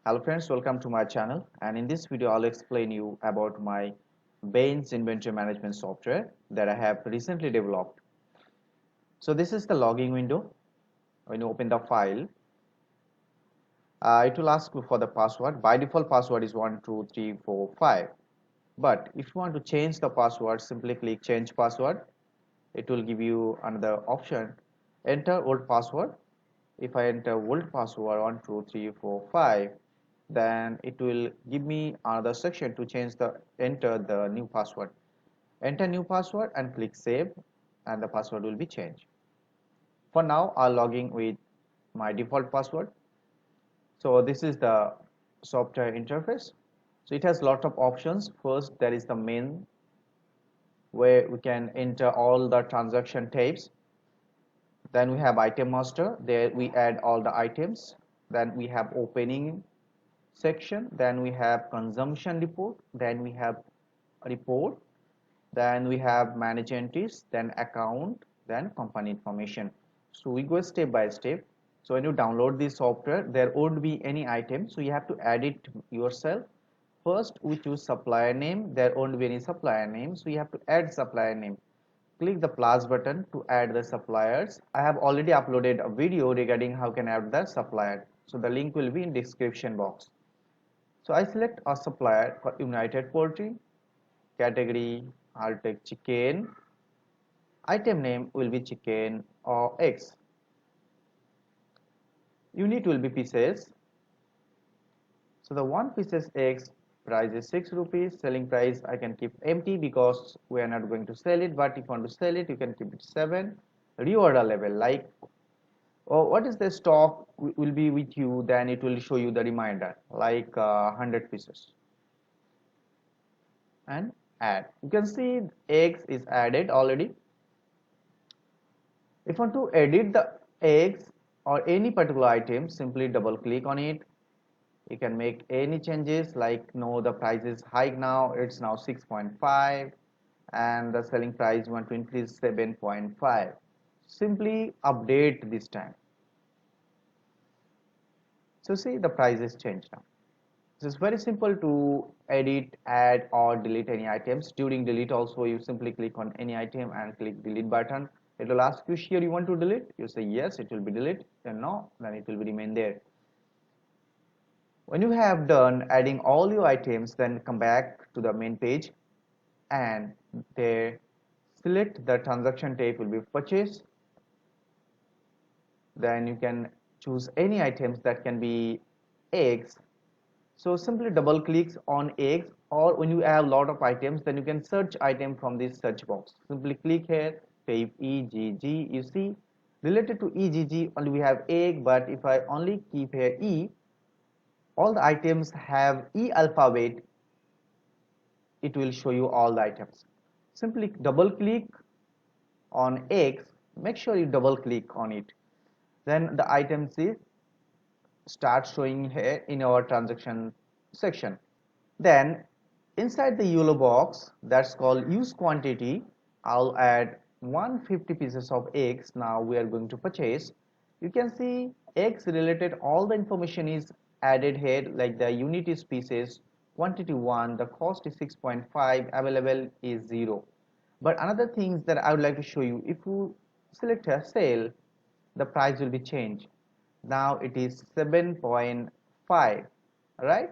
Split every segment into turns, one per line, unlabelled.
Hello friends, welcome to my channel, and in this video I'll explain you about my Bain's inventory management software that I have recently developed. So this is the logging window. When you open the file, it will ask you for the password. By default password is 12345, but if you want to change the password, simply click change password. It will give you another option, enter old password. If I enter old password 12345, then it will give me another section to change the enter the new password. Enter new password and click save, and the password will be changed. For now I'll logging with my default password. So this is the software interface. So it has lot of options. First, there is the main, where we can enter all the transaction types. Then we have item master, there we add all the items. Then we have opening section, then we have consumption report, then we have report, then we have manage entries, then account, then company information. So we go step by step. So when you download this software, there won't be any item, so you have to add it yourself. First we choose supplier name, there won't be any supplier name, so you have to add supplier name. Click the plus button to add the suppliers. I have already uploaded a video regarding how can add the supplier, so the link will be in description box. So I select a supplier for United Poultry. Category, I'll take chicken. Item name will be chicken or eggs. Unit will be pieces. So the one pieces eggs price is 6 rupees. Selling price I can keep empty because we are not going to sell it, but if you want to sell it you can keep it 7. Reorder level, like what is the stock will be with you, then it will show you the reminder, like 100 pieces. And add, you can see eggs is added already. If you want to edit the eggs or any particular item, simply double click on it. You can make any changes, like no, the price is high now, it's now 6.5, and the selling price want to increase 7.5. Simply update this time. So see, the price is changed now. It's very simple to edit, add or delete any items. During delete also, you simply click on any item and click delete button. It will ask you here you want to delete. You say yes, it will be delete. Then no, then it will be remain there. When you have done adding all your items, then come back to the main page and there select the transaction type will be purchase. Then you can choose any items, that can be eggs. So simply double clicks on eggs, or when you have lot of items, then you can search item from this search box. Simply click here, type EGG. You see, related to EGG only we have egg, but if I only keep here E, all the items have E alphabet, it will show you all the items. Simply double click on eggs, make sure you double click on it. Then the items is start showing here in our transaction section. Then inside the yellow box that's called use quantity, I'll add 150 pieces of eggs. Now we are going to purchase. You can see eggs related, all the information is added here, like the unit is pieces, quantity 1, the cost is 6.5, available is 0. But another things that I would like to show you, if you select a sale, the price will be changed. Now it is 7.5, right?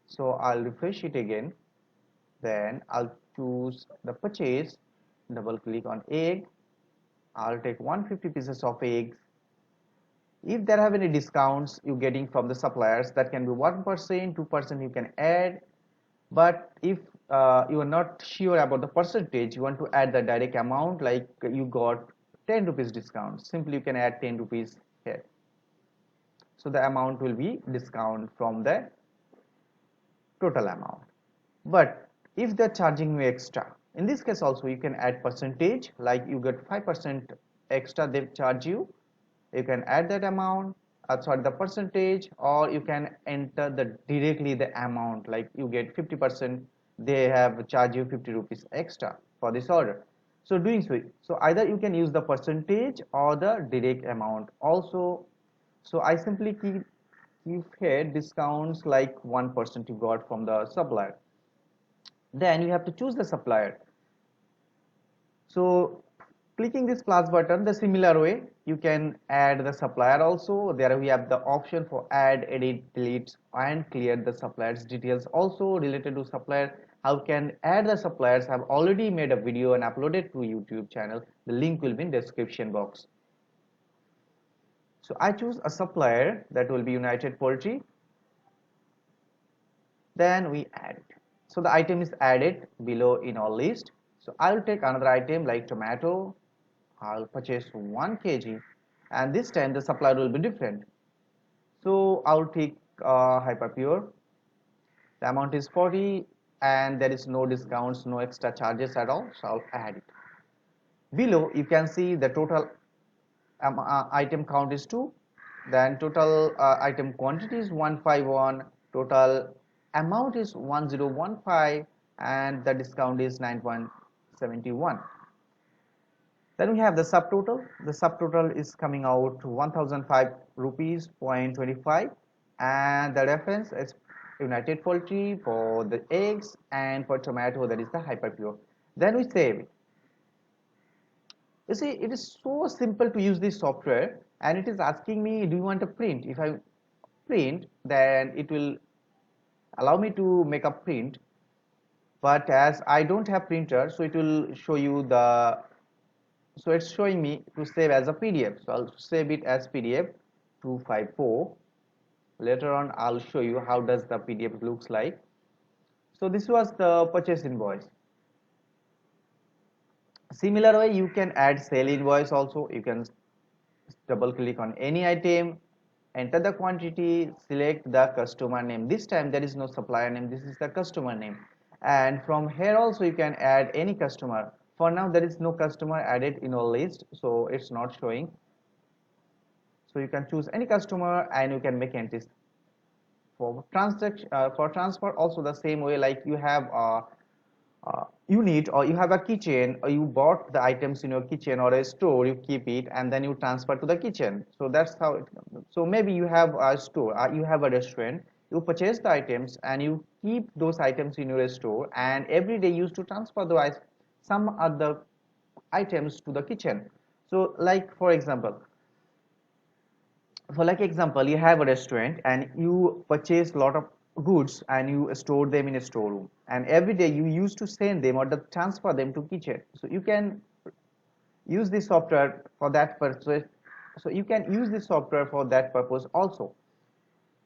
So I'll refresh it again. Then I'll choose the purchase, double click on egg. I'll take 150 pieces of eggs. If there have any discounts you getting from the suppliers, that can be 1%, 2% you can add. But if you are not sure about the percentage, you want to add the direct amount, like you got 10 rupees discount, simply you can add 10 rupees here. So the amount will be discount from the total amount. But if they're charging you extra, in this case also you can add percentage, like you get 5% extra they charge you, you can add that amount, sorry, the percentage, or you can enter the directly the amount, like you get 50%, they have charged you 50 rupees extra for this order. So doing so either you can use the percentage or the direct amount also. So I simply keep if here discounts like 1% you got from the supplier, then you have to choose the supplier. So clicking this plus button, the similar way you can add the supplier also. There we have the option for add, edit, delete and clear the supplier's details. Also related to supplier, how can add the suppliers, have already made a video and uploaded to YouTube channel. The link will be in description box. So I choose a supplier, that will be United Poultry. Then we add it. So the item is added below in our list. So I will take another item like tomato. I'll purchase 1 kg, and this time the supplier will be different. So I'll take hyper pure. The amount is 40 and there is no discounts, no extra charges at all. So I'll add it. Below you can see the total item count is 2, then total item quantity is 151, total amount is 1015, and the discount is 9.71. Then we have the subtotal. The subtotal is coming out to 1005 rupees point 25, and the reference is United Poultry for the eggs, and for tomato that is the hyper pure. Then we save it. You see, it is so simple to use this software, and it is asking me, do you want a print? If I print, then it will allow me to make a print, but as I don't have printer, so it will show you the, so it's showing me to save as a PDF. So I'll save it as PDF 254. Later on I'll show you how does the PDF looks like. So this was the purchase invoice. Similar way you can add sale invoice also. You can double click on any item, enter the quantity, select the customer name. This time there is no supplier name, this is the customer name. And from here also you can add any customer. For now there is no customer added in our list, so it's not showing. So you can choose any customer and you can make entries. For transaction, for transfer also the same way, like you have unit, or you have a kitchen, or you bought the items in your kitchen or a store, you keep it and then you transfer to the kitchen. So that's how it comes. So maybe you have a store, you have a restaurant, you purchase the items and you keep those items in your store, and every day you used to transfer the some other items to the kitchen. So like for example, you have a restaurant and you purchase a lot of goods and you store them in a storeroom, and every day you used to send them or transfer them to kitchen. So you can use this software for that purpose. So you can use this software for that purpose also.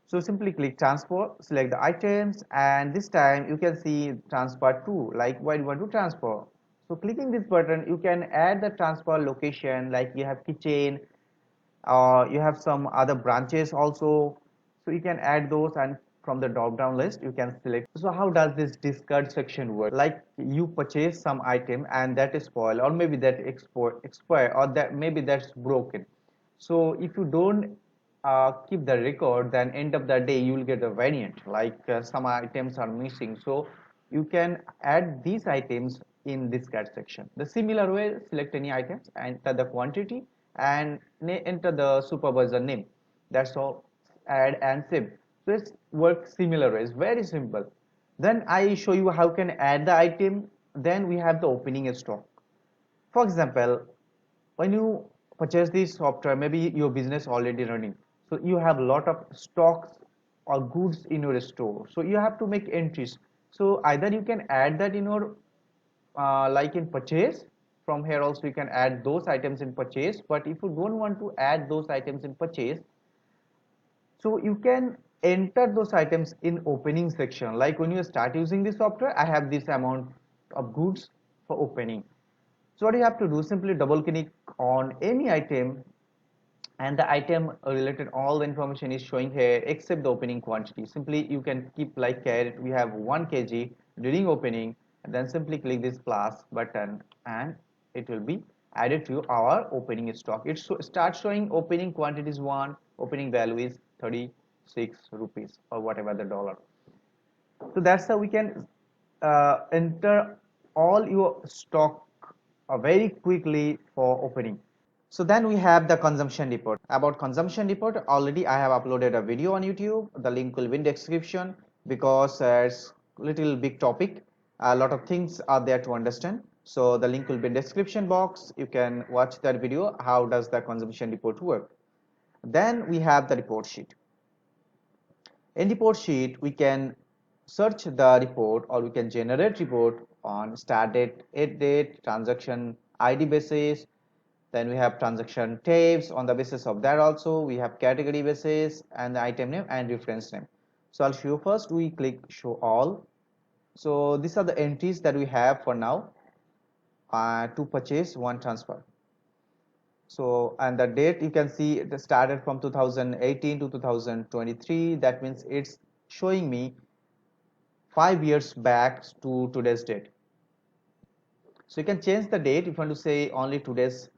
So simply click transfer, select the items, and this time you can see transfer to, like what you want to transfer. So clicking this button you can add the transfer location, like you have kitchen, you have some other branches also, so you can add those, and from the drop down list you can select. So how does this discard section work? Like you purchase some item and that is spoiled, or maybe that expire, or that maybe that's broken. So if you don't keep the record, then end of the day you will get a variant, like some items are missing. So you can add these items in this card section. The similar way, select any items, enter the quantity and enter the supervisor name. That's all. Add and save. So it's work similar way. It's very simple. Then I show you how can add the item. Then we have the opening stock. For example, when you purchase this software, maybe your business already running, so you have a lot of stocks or goods in your store, so you have to make entries. So either you can add that in your like in purchase. From here also you can add those items in purchase, but if you don't want to add those items in purchase, so you can enter those items in opening section. Like when you start using this software, I have this amount of goods for opening. So what you have to do, simply double click on any item, and the item related all the information is showing here except the opening quantity. Simply you can keep like carrot, we have 1 kg during opening, and then simply click this plus button and it will be added to our opening stock. It starts showing opening quantity is 1, opening value is 36 rupees or whatever the dollar. So that's how we can enter all your stock very quickly for opening. So then we have the consumption report. About consumption report, already I have uploaded a video on YouTube. The link will be in description because it's little big topic. A lot of things are there to understand. So the link will be in description box. You can watch that video. How does the consumption report work? Then we have the report sheet. In report sheet, we can search the report or we can generate report on start date, end date, transaction ID basis. Then we have transaction types. On the basis of that also we have category basis and the item name and reference name. So I'll show first. We click show all. So these are the entries that we have for now. To purchase, one transfer. So and the date you can see it started from 2018 to 2023. That means it's showing me 5 years back to today's date. So you can change the date. If you want to say only today's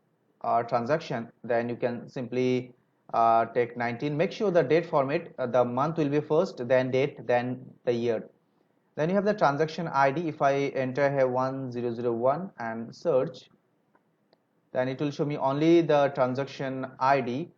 transaction, then you can simply take 19. Make sure the date format, the month will be first, then date, then the year. Then you have the transaction ID. If I enter here 1001 and search, then it will show me only the transaction ID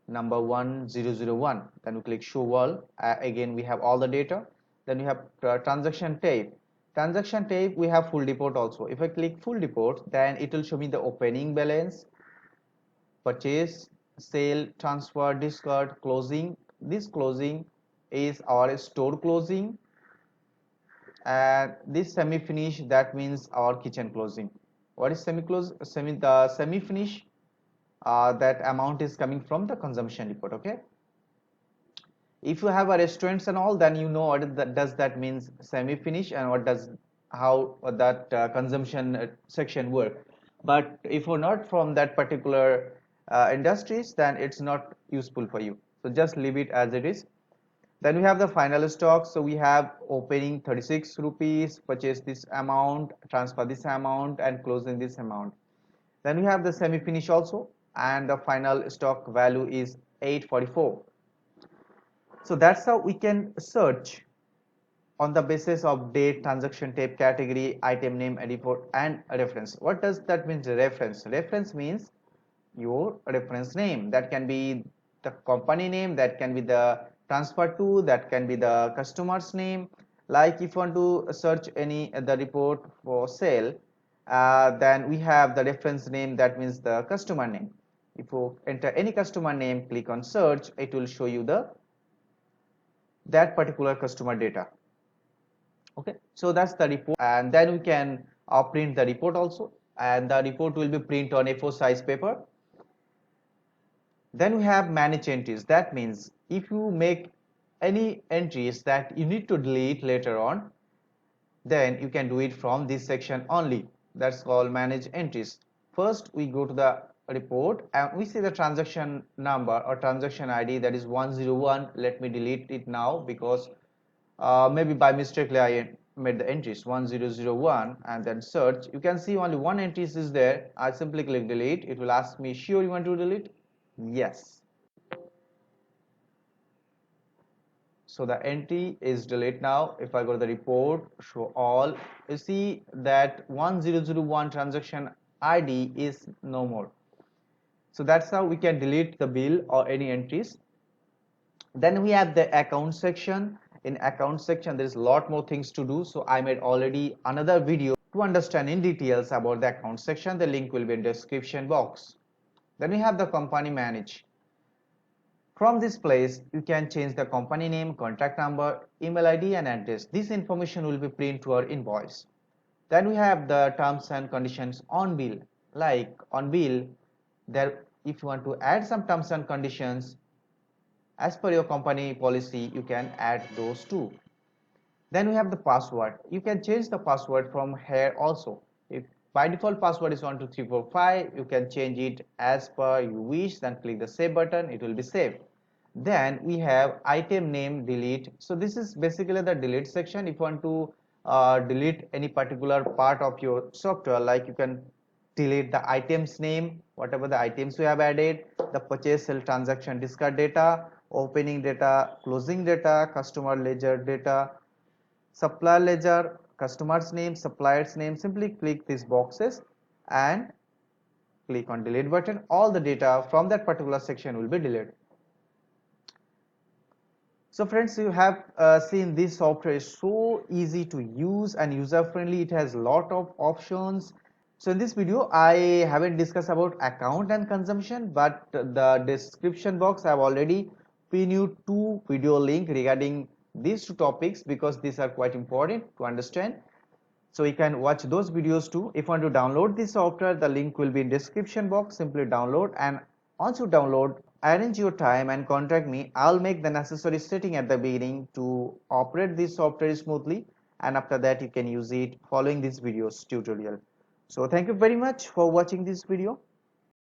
number 1001. Then we click show all. Again we have all the data. Then we have transaction type. Transaction type we have full report also. If I click full report, then it will show me the opening balance, purchase, sale, transfer, discard, closing. This closing is our store closing, and this semi finish, that means our kitchen closing. What is semi close? The semi finish, that amount is coming from the consumption report. Okay, if you have a restaurants and all, then you know what does that means semi finish and what does how that consumption section work. But if you're not from that particular industries, then it's not useful for you, so just leave it as it is. Then we have the final stock. So we have opening 36 rupees, purchase this amount, transfer this amount, and closing this amount. Then we have the semi finish also, and the final stock value is 844. So that's how we can search on the basis of date, transaction type, category, item name, and report, and a reference. What does that mean? Reference. Reference means your reference name. That can be the company name, that can be the transfer to, that can be the customer's name. Like if you want to search any the report for sale, then we have the reference name, that means the customer name. If you enter any customer name, click on search, it will show you the that particular customer data. Okay, so that's the report, and then we can print the report also, and the report will be print on A4 size paper. Then we have manage entries. That means if you make any entries that you need to delete later on, then you can do it from this section only. That's called manage entries. First we go to the report and we see the transaction number or transaction ID, that is 101. Let me delete it now because maybe by mistakenly I made the entries 1001, and then search. You can see only one entry is there. I simply click delete. It will ask me, sure you want to delete? Yes. So the entry is delete now. If I go to the report, show all, you see that 1001 transaction ID is no more. So that's how we can delete the bill or any entries. Then we have the account section. In account section there is a lot more things to do, so I made already another video to understand in details about the account section. The link will be in description box. Then we have the company manage. From this place you can change the company name, contact number, email ID, and address. This information will be printed to our invoice. Then we have the terms and conditions on bill. Like on bill, there if you want to add some terms and conditions as per your company policy, you can add those too. Then we have the password. You can change the password from here also. If by default password is 12345, you can change it as per you wish. Then click the save button, it will be saved. Then we have item name delete. So this is basically the delete section. If you want to delete any particular part of your software, like you can delete the items name, whatever the items you have added, the purchase, sale, transaction, discard data, opening data, closing data, customer ledger data, supplier ledger, customer's name, supplier's name. Simply click these boxes and click on delete button, all the data from that particular section will be deleted. So friends, you have seen this software is so easy to use and user friendly. It has a lot of options. So in this video, I haven't discussed about account and consumption, but the description box I have already pinned you two video link regarding these two topics because these are quite important to understand. So you can watch those videos too. If you want to download this software, the link will be in description box. Simply download, and once you download, arrange your time and contact me. I'll make the necessary setting at the beginning to operate this software smoothly, and after that you can use it following this video's tutorial. So thank you very much for watching this video.